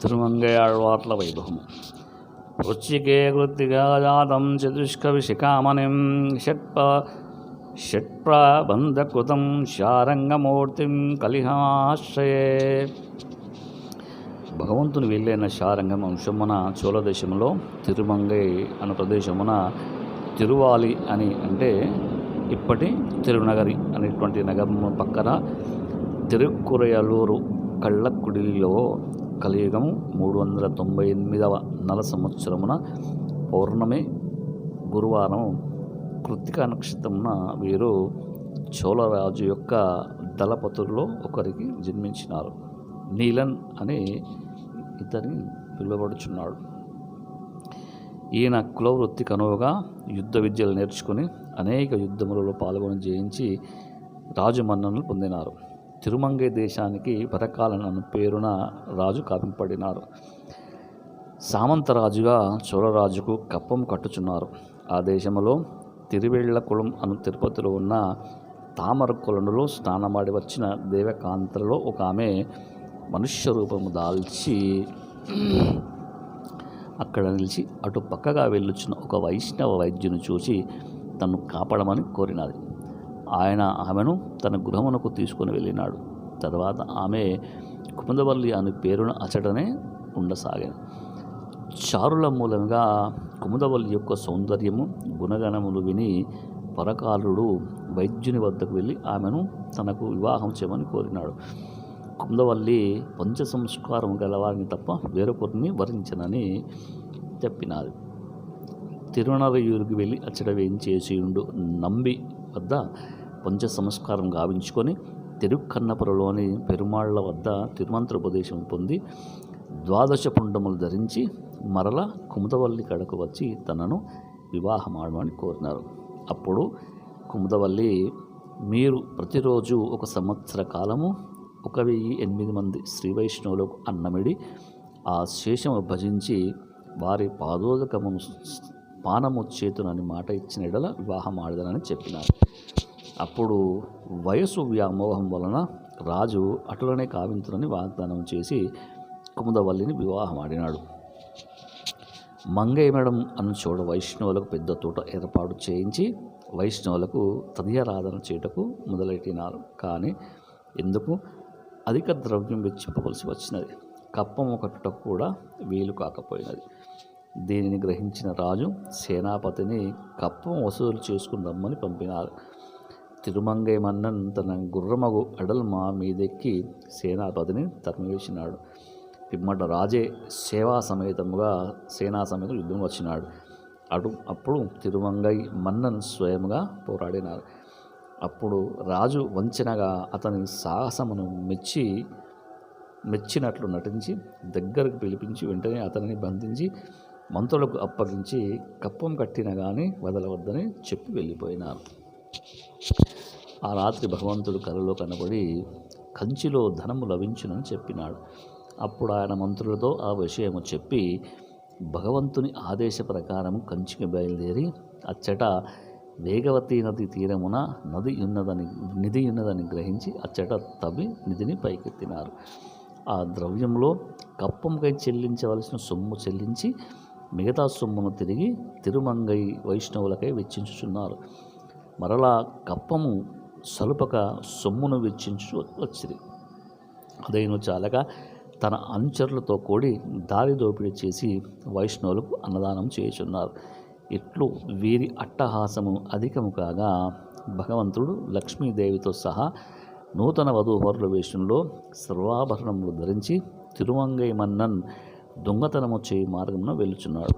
తిరుమంగయాళ్వార్ల వైభవము. వృచ్చికే కృత్తిగా జాతం చతుష్కవిశిఖామణిం షట్ప్రబంధకృతం శారంగమూర్తిం కలిహాశ్రయే. భగవంతుని వెళ్ళైన శారంగం వంశమున చోళదేశంలో తిరుమంగై అనే ప్రదేశమున తిరువాలి అని అంటే ఇప్పటి తిరునగరి అనేటువంటి నగరం పక్కన తిరుక్కురయలూరు కళ్ళకుడిలో కలియుగము 398వ నల సంవత్సరమున పౌర్ణమి గురువారం కృత్తికా నక్షత్రమున వీరు చోళరాజు యొక్క దళపతుల్లో ఒకరికి జన్మించినారు. నీలన్ అని ఇతని పిలువబడుచున్నాడు. ఈయన కులవృత్తి కనువగా యుద్ధ విద్యలు నేర్చుకుని అనేక యుద్ధములలో పాల్గొని జయించి రాజు మన్ననలు పొందినారు. తిరుమంగై దేశానికి పరకాలన్ అను పేరున రాజు కాపింపడినారు. సామంతరాజుగా చోళరాజుకు కప్పం కట్టుచున్నారు. ఆ దేశంలో తిరువెళ్ళకుళం అను తిరుపతిలో ఉన్న తామర కొలనులో స్నానమాడి వచ్చిన దేవకాంతలలో ఒక ఆమె మనుష్య రూపము దాల్చి అక్కడ నిలిచి అటు పక్కగా వెళ్ళుచున్న ఒక వైష్ణవ వైద్యుని చూసి తను కాపాడమని కోరినది. ఆయన ఆమెను తన గృహమునకు తీసుకొని వెళ్ళినాడు. తర్వాత ఆమె కుముదవల్లి అనే పేరున అచటనే ఉండసాగాను. చారుల మూలంగా కుముదవల్లి యొక్క సౌందర్యము గుణగణములు విని పరకాలుడు వైద్యుని వద్దకు వెళ్ళి ఆమెను తనకు వివాహం చేయమని కోరినాడు. కుముదవల్లి పంచ సంస్కారం గలవారిని తప్ప వేరొకరిని వరించనని చెప్పినాది. తిరునరయూరుకి వెళ్ళి అచ్చట వేయించేసియుండు నంబి వద్ద పంచ సంస్కారం గావించుకొని తిరుక్కన్నపురలోని పెరుమాళ్ల వద్ద తిరుమంత్రోపదేశం పొంది 12 పుండములు ధరించి మరల కుముదవల్లి కడకు వచ్చి తనను వివాహమాడమని కోరినారు. అప్పుడు కుముదవల్లి, మీరు ప్రతిరోజు 1 సంవత్సర కాలము 1008 మంది శ్రీ వైష్ణవులకు అన్నమిడి ఆ శేషము భజించి వారి పాదోదకమును పానము చేతునని మాట ఇచ్చిన ఎడల వివాహం ఆడదనని చెప్పినారు. అప్పుడు వయసు వ్యామోహం వలన రాజు అటులనే కావింతునని వాగ్దానం చేసి కుముదవల్లిని వివాహం ఆడినాడు. మంగైమడం అను చోట వైష్ణవులకు పెద్ద తోట ఏర్పాటు చేయించి వైష్ణవులకు తదియారాధన చేయుటకు మొదలెట్టినారు. కానీ ఎందుకు అధిక ద్రవ్యం వెచ్చింపవలసి వచ్చినది. కప్పము కట్టుటకు కూడా వీలు కాకపోయినది. దీనిని గ్రహించిన రాజు సేనాపతిని కప్పం వసూలు చేసుకుని రమ్మని పంపినారు. తిరుమంగై మన్నన్ తన గుర్రమగు అడల్మా మీదెక్కి సేనాపతిని తరిమివేసినాడు. పిమ్మట రాజే సేనా సమేతం యుద్ధం వచ్చినాడు. అప్పుడు తిరుమంగై మన్నన్ స్వయంగా పోరాడినారు. అప్పుడు రాజు వంచనగా అతని సాహసమును మెచ్చినట్లు నటించి దగ్గరకు పిలిపించి వెంటనే అతనిని బంధించి మంత్రులకు అప్పగించి కప్పం కట్టిన కానీ వదలవద్దని చెప్పి వెళ్ళిపోయినారు. ఆ రాత్రి భగవంతుడు కలలో కనబడి కంచిలో ధనము లభించునని చెప్పినాడు. అప్పుడు ఆయన మంత్రులతో ఆ విషయము చెప్పి భగవంతుని ఆదేశ ప్రకారం కంచికి బయలుదేరి అచ్చట వేగవతి నది తీరమున నిధి ఉన్నదని గ్రహించి అచ్చట తవ్వి నిధిని పైకెత్తినారు. ఆ ద్రవ్యంలో కప్పంకై చెల్లించవలసిన సొమ్ము చెల్లించి మిగతా సొమ్మును తిరిగి తిరుమంగై వైష్ణవులకై వెచ్చించుచున్నారు. మరలా కప్పము సలుపక సొమ్మును వెచ్చించు వచ్చింది. అదైన చాలక తన అనుచరులతో కూడి దారి దోపిడీ చేసి వైష్ణవులకు అన్నదానం చేయుచున్నారు. ఇట్లు వీరి అట్టహాసము అధికము కాగా భగవంతుడు లక్ష్మీదేవితో సహా నూతన వధూవరుల వేషంలో సర్వాభరణములు ధరించి తిరుమంగై మన్నన్ దొంగతనము చేయి మార్గమున వెళ్ళుచున్నాడు.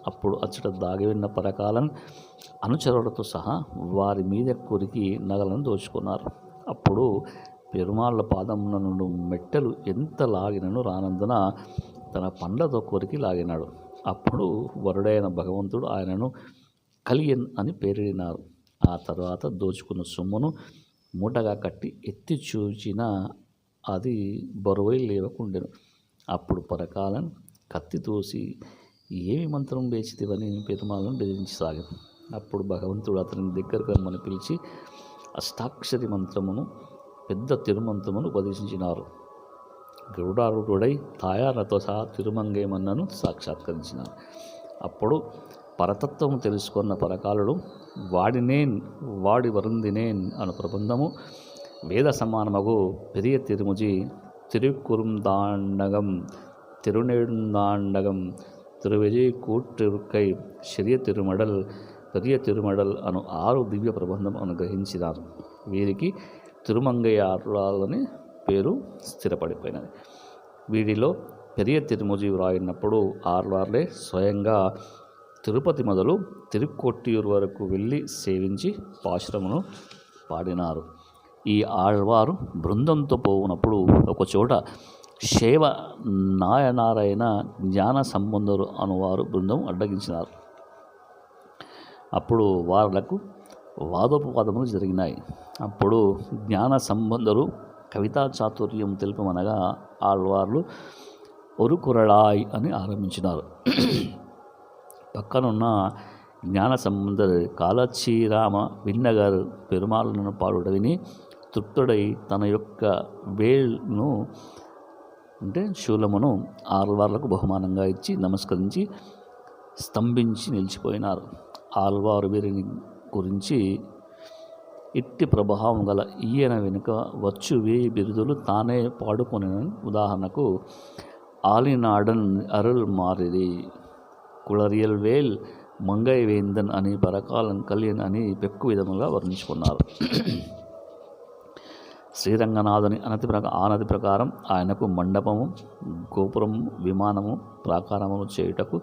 అప్పుడు అచ్చట దాగివిన్న పరకాలన్ అనుచరులతో సహా వారి మీద కొరికి నగలను దోచుకున్నారు. అప్పుడు పెరుమాళ్ళ పాదమున నుండి మెట్టెలు ఎంత లాగినను రానందున తన పండ్లతో కొరికి లాగినాడు. అప్పుడు వరుడైన భగవంతుడు ఆయనను కలియన్ అని పేరిడినారు. ఆ తర్వాత దోచుకున్న సొమ్మును మూటగా కట్టి ఎత్తి చూచిన అది బరువై లేవకుండెను. అప్పుడు పరకాలన్ కత్తి తోసి ఏమి మంత్రం వేచితివని పెరుమాళ్ళను బెదిరించసాగాను. అప్పుడు భగవంతుడు అతని దగ్గరకు రమ్మని పిలిచి అష్టాక్షరి మంత్రమును పెద్ద తిరుమంత్రమును ఉపదేశించినారు. గరుడారూఢుడై తాయార్లతో సహా తిరుమంగై మన్నను సాక్షాత్కరించినారు. అప్పుడు పరతత్వము తెలుసుకున్న పరకాలుడు వాడినేన్ వాడి వరుందినేన్ అను ప్రబంధము వేద సమానమగు పెరియ తిరుముజి తిరుకురుందాండగం తిరునెడుందాండగం తిరువిజయ్ కూట్టిరుక్కై శరియ తిరుమడల్ పెరియ తిరుమడల్ అను 6 దివ్య ప్రబంధం అనుగ్రహించినారు. వీరికి తిరుమంగయ్యారులని పేరు స్థిరపడిపోయినది. వీడిలో పెరియ తిరుముజి వ్రాయినప్పుడు ఆళ్వార్లే స్వయంగా తిరుపతి మొదలు తిరుక్కొట్టియూరు వరకు వెళ్ళి సేవించి పాశురమును పాడినారు. ఈ ఆళ్వారు బృందంతో పోవునప్పుడు ఒకచోట శైవ నాయనారైన జ్ఞాన సంబంధులు అనువారు బృందం అడ్డగించినారు. అప్పుడు వాళ్లకు వాదోపవాదములు జరిగినాయి. అప్పుడు జ్ఞాన సంబంధులు కవితా చాతుర్యం తెలుపమనగా ఆళ్వార్లు ఒరుకురళాయ్ అని ఆరంభించినారు. పక్కనున్న జ్ఞాన సంబంధర్ కాలచీరామ విన్నగర్ పెరుమాళ్ళను పాడుట విని తృప్తుడై తన యొక్క వేల్ను అంటే శూలమును ఆళ్వార్లకు బహుమానంగా ఇచ్చి నమస్కరించి స్తంభించి నిలిచిపోయినారు. ఆళ్వారు వీరిని గురించి ఇట్టి ప్రభావం గల ఈయన వెనుక వచ్చు 1000 బిరుదులు తానే పాడుకొని, ఉదాహరణకు ఆలినాడన్ అరుల్ మారిది, కుళరియల్ వేల్ మంగై వేందన్ అని, పరకాలం కళ్యాణ్ అని పెక్కు విధముగా వర్ణించుకున్నారు. శ్రీరంగనాథుని ఆనతి ప్రకారం ఆయనకు మండపము, గోపురము, విమానము, ప్రాకారములు చేయుటకు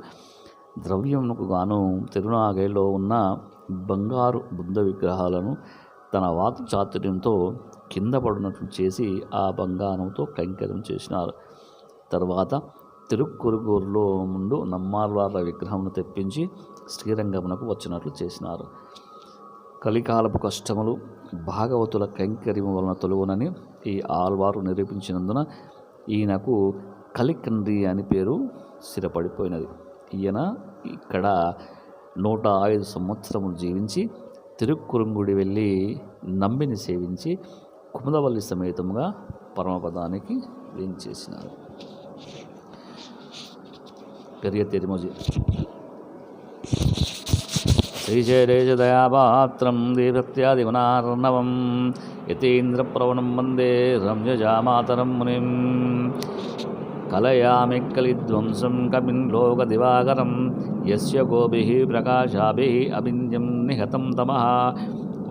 ద్రవ్యమునకు గాను తిరునాగైలో ఉన్న బంగారు బుద్ధ విగ్రహాలను తన వాక్ చాతుర్యంతో కింద పడినట్లు చేసి ఆ బంగారంతో కైంకర్యం చేసినారు. తర్వాత తిరుక్కురుగూరులో ముందు నమ్మాళ్వార్ల విగ్రహమును తెప్పించి శ్రీరంగమునకు వచ్చినట్లు చేసినారు. కలికాలపు కష్టములు భాగవతుల కైంకర్యము వలన తొలుగునని ఈ ఆళ్వారు నిరూపించినందున ఈయనకు కలికండ్రి అని పేరు స్థిరపడిపోయినది. ఈయన ఇక్కడ 105 సంవత్సరములు జీవించి తిరుక్కురుంగుడి వెళ్ళి నంబిని సేవించి కుముదవల్లి సమేతముగా పరమపదానికి వేంచేసినారు. పెరియ తిరుముజి శ్రీశైలేశదయాపాత్రం దేభక్త్యాదిగుణార్ణవం యతీంద్రప్రవణం వందే రమ్యజామాతరం మునిం కలయామి కలిధ్వంసం కవిన్ లోకదివాకరం యస్య గోభిః ప్రకాశాభిః అవింద్యం నిహతం తమః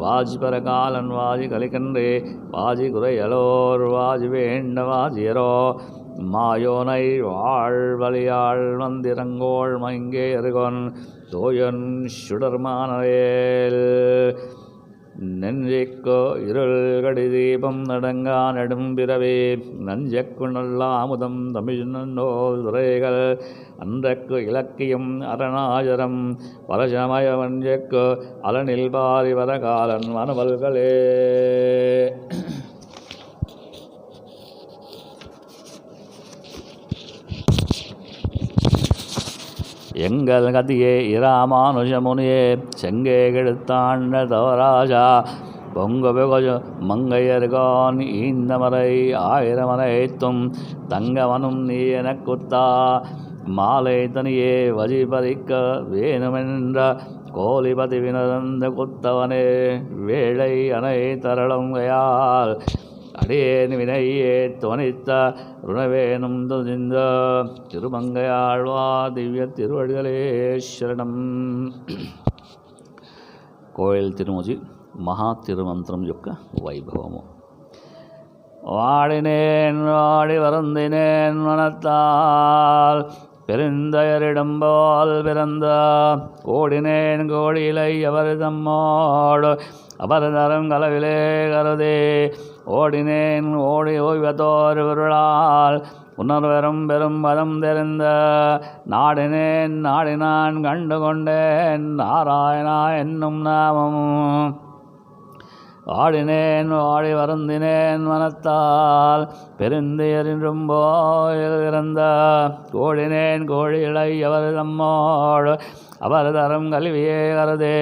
வாஜிபரகாலன் வாஜி கலிகன்றே வாஜி குறையலோர் வாஜி வேண்ட வாஜியரோ மாயோனை வாழ்வழியாள் மந்திரங்கோள் மங்கே அருகொன் தோயன் சுடர்மானவேல் நெஞ்சிக்கோ இருள் கடி தீபம் நடங்கா நெடும்பிறவே நஞ்சக்கு நல்ல அமுதம் தமிழ் நன்னோல் துறைகள் அன்றக்கு இலக்கியம் அரணாஜரம் பரசமய வஞ்சக்கு அலனில் பாரி வரகாலன் மனவல்களே. எங்கள் கதியே இராமானுஜமுனியே செங்கே கெடுத்தாண்ட தவராஜா பொங்க பெகொஜ மங்கையர்கான் ஈந்தமரை ஆயிரமனைத்தும் தங்கவனும் நீ எனக்குத்தா மாலை தனியே வஜிபறிக்க வேணுமென்ற கோலிபதி வினதந்த குத்தவனே வேளை அணை தரளம் கையால் அடியேன் வினையே துவனித்த ருணவேனும் துதிந்த திருமங்கையாழ்வா திவ்ய திருவடிகளே శరణం. కోయిల్ తిరుముజి మహా తిరుమంత్రం యొక్క వైభవము. வாடினேன் வாடி வருந்தினேன் மனத்தால் பெருந்தயரிடம்போல் பிறந்த கோடினேன் கோடியிலை அவர் தம்மோடு அவர் தரம் கலவிலே கருதே ஓடினேன் ஓடி ஓய்வதோர் பொருளால் உணர்வரும் பெரும் பதம் தெரிந்த நாடினேன் நாடினான் கண்டு கொண்டேன் நாராயணா என்னும் நாமம் ஆடினேன் ஆடி வருந்தினேன் மனத்தால் பெருந்தியரின்றும் போயில் இறந்த கோடினேன் கோழிலை அவர் தம்மோடு அவர் தரம் கல்வியே கருதே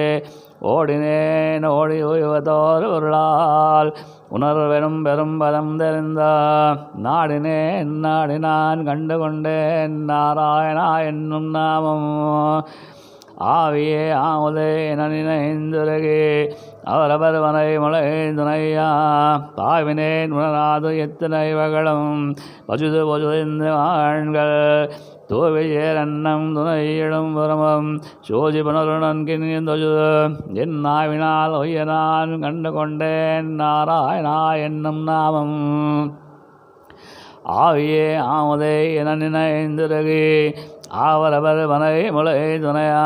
ஓடினேன் ஓடி ஓய்வதோர் பொருளால் உணர்வெனும் பெரும் பதம் தெரிந்த நாடினேன் நாடினான் கண்டு கொண்டேன் நாராயணா என்னும் நாமம். ஆவியே ஆமுதே நினைந்துருகே அவரவர் வனை மலை துணையா பாவினேன் உணராது எத்தனை வகளும் பசுது பொசுந்த ஆண்கள் தோவியேர் அன்னம் துணை எழும் புறமும் சோதி புனருணன்கின் தொழுது என் நாவினால் ஒய்ய நான் கண்டு கொண்டேன் நாராயணா என்னும் நாமம். ஆவியே ஆமுதே என நினைந்திருகே ஆவரவர் வனை முளை துணையா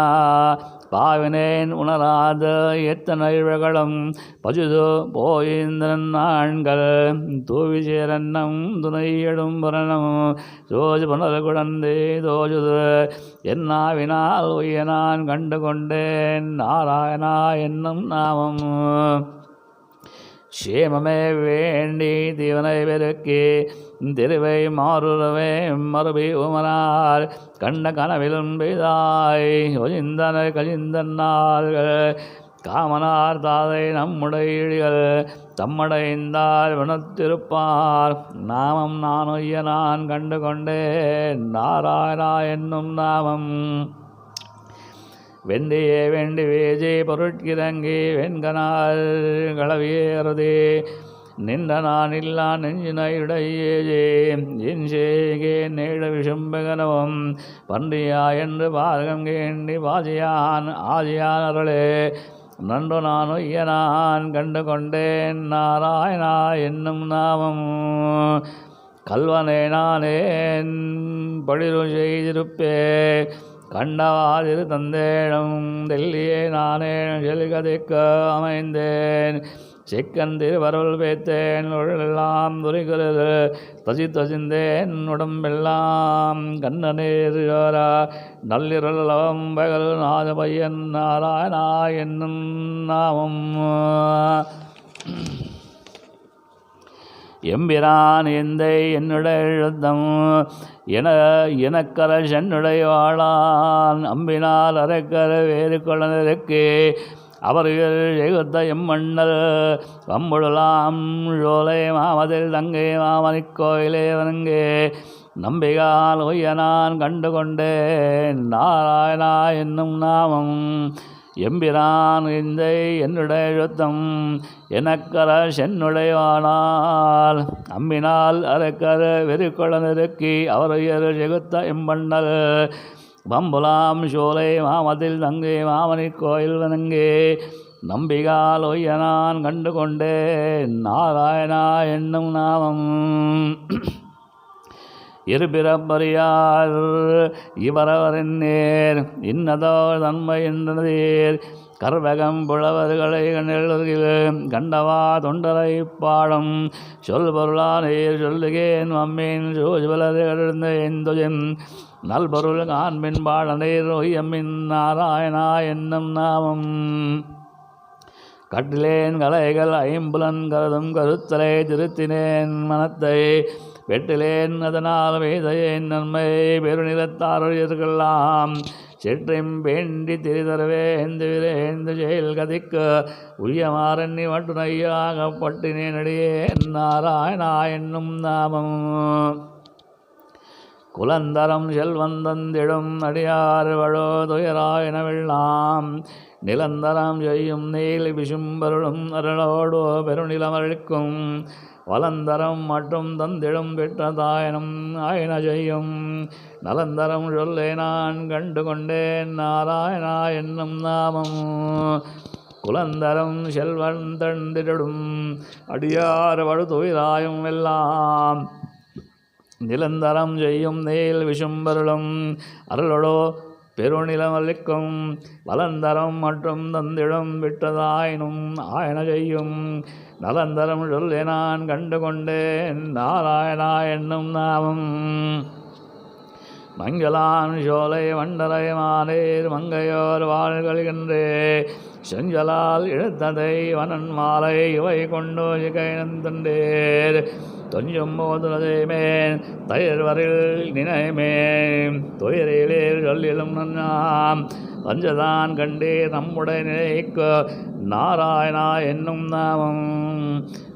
பாவினேன் உணராத எத்தனை வகளும் பசுது போயிந்திரன் ஆண்கள் தூவி சேரன்னம் துணை எழும் புரணம் சோதி புனல் குழந்தை தோஜுது என்னாவினால் உய்ய நான் கண்டு கொண்டேன் நாராயணா என்னும் நாமம். சேமமே வேண்டி தீவனை பெருக்கி திருவை மாறுறவே மறுபி உமரால் கண்ட கனவிலும் பெய்தாய் ஒழிந்தன கழிந்தன்னாள்கள் காமனார் தாதை நம்முடையடிகள் தம்மடைந்தால் வினத்திருப்பார் நாமம் நான் ஒய்ய நான் கண்டு கொண்டேன் நாராயணா என்னும் நாமம். வெண்டியே வேண்டி வேஜே பொருட்கிறங்கி வெண்கனால் களவியேறதே நின்ற நான் இல்லா நெஞ்சினையுடையேஜே என் சேகே நேட விஷம்பகனவும் பன்றியா என்று பார்கம் கேண்டி பாஜியான் ஆஜியான் அருளே நன்று நான் ஒய்ய நான் கண்டு கொண்டேன் நாராயணா என்னும் நாமம். கல்வனே நானேன் படிரு செய்திருப்பே கண்டவாதிரு தந்தேனும் தெல்லியே நானேன் செல்கதைக்கு அமைந்தேன் செக்கன் திருவருள் பேத்தேன் உடலெல்லாம் துரிகிறது தசிந்தேன் உடம்பெல்லாம் கண்ணநீர் யோரா நள்ளிரளவம் பகல் நாத பையன் நாராயணா என்னும் நாமம். எம்பிரான் எந்தை என்னுடைய எழுத்தம் எனக்கர சென்னுடைய வாழான் அம்பினால் அரைக்கர வேறு கொள்ளனருக்கு அவர்கள் எகுத்த எம்மண்ணல் வம்புழலாம் சோலை மாமதில் தங்கை மாமணிக் கோயிலே வணங்கே நம்பிகால் ஒய்ய நான் கண்டு கொண்டேன் நாராயணா என்னும் நாமம். எம்பிரான் எந்தை என்னுடைய எழுத்தம் எனக்கர சென்னுடையவானால் அம்பினால் அரைக்கர வெறிக்கொள்ள நெருக்கி அவரையர் செகுத்த எம்பண்ணல் வம்புலாம் சோலை மாமதில் தங்கை மாமணிக் கோயில் வணங்கே நம்பிகால் ஒய்ய நான் கண்டு கொண்டேன் நாராயணா என்னும் நாமம். இருபிறப்பறியார் இவரவரின் நேர் இன்னதோ தன்மை என்றதேர் கர்வகம் புலவர்களை கண்ணில் கண்டவா தொண்டரை பாடம் சொல் பொருளா நேர் சொல்லுகேன் அம்மீன் சோஜுவலர்ந்த எந்தொஜன் நல்பொருள் காண்பின் பாட நேர் ஒய்யம்மின் நாராயணா என்னும் நாமம். கட்டிலேன் கலைகள் ஐம்புலன் கருதும் கருத்தலை திருத்தினேன் மனத்தை வெட்டிலேன் அதனால் வேதையேன் நன்மை பெருநிலத்தாரோலாம் செற்றையும் வேண்டி திரிதரவேந்து செயல் கதிக்கு உரியமாறன்னி மட்டுனையாகப்பட்டினேன் அடியேன் நாராயணா என்னும் நாமம். குலந்தரம் செல்வந்தந்திடும் அடியார் வழோ துயராயினவெல்லாம் நிலந்தரம் செய்யும் நீல் விசும்பருளும் அருளோடோ பெருநிலமழிக்கும் வலந்தரம் மற்றும் தந்திடும் பெற்றதாயனம் ஆயின செய்யும் நலந்தரம் சொல்லே நான் கண்டு கொண்டேன் நாராயணா என்னும் நாமம். குலந்தரம் செல்வன் தந்திடும் அடியார் வடு துயிராயும் எல்லாம் நிலந்தரம் செய்யும் நீல் விசும்பருளும் அருளோடோ பெருநிலமளிக்கும் வலந்தரம் மற்றும் தந்திடம் விட்டதாயினும் ஆயன செய்யும் நலந்தரம் சொல்லே நான் கண்டு கொண்டேன் நாராயணா என்னும் நாமம். மங்களான் சோலை வண்டரை மானேர் மங்கையோர் வாழ்கழ்கின்றே செஞ்சலால் இழுத்ததை வனன் மாலை இவை கொண்டு கைநந்தண்டேர் தொஞ்சும் போதுமேன் தயிர்வரில் நினைமேன் துயரிலே சொல்லிலும் நன்னாம் வஞ்சதான் கண்டே நம்முடைய நினைக்கு நாராயணா என்னும் நாமம்.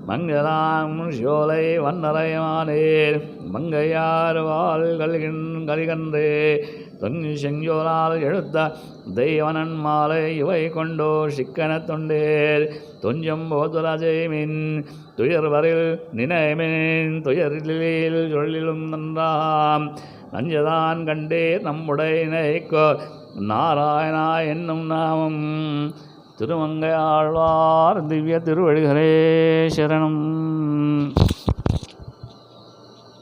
மங்களாம் சோலை வண்ணரைமானேர் மங்கையார் வாழ் கலிகன்றே தொங்கி செஞ்சோலால் எழுத்த தெய்வனன் மாலை இவை கொண்டோ சிக்கன தொண்டேர் தொஞ்சம் போதுராஜைமின் துயர்வரில் நினைமின் துயரில் சொல்லிலும் நன்றாம் நஞ்சதான் கண்டேர் நம்முடையனைக்கோ நாராயணா என்னும் நாமம். திருமங்கை ஆழ்வார் திவ்ய திருவடிகளே சரணம்.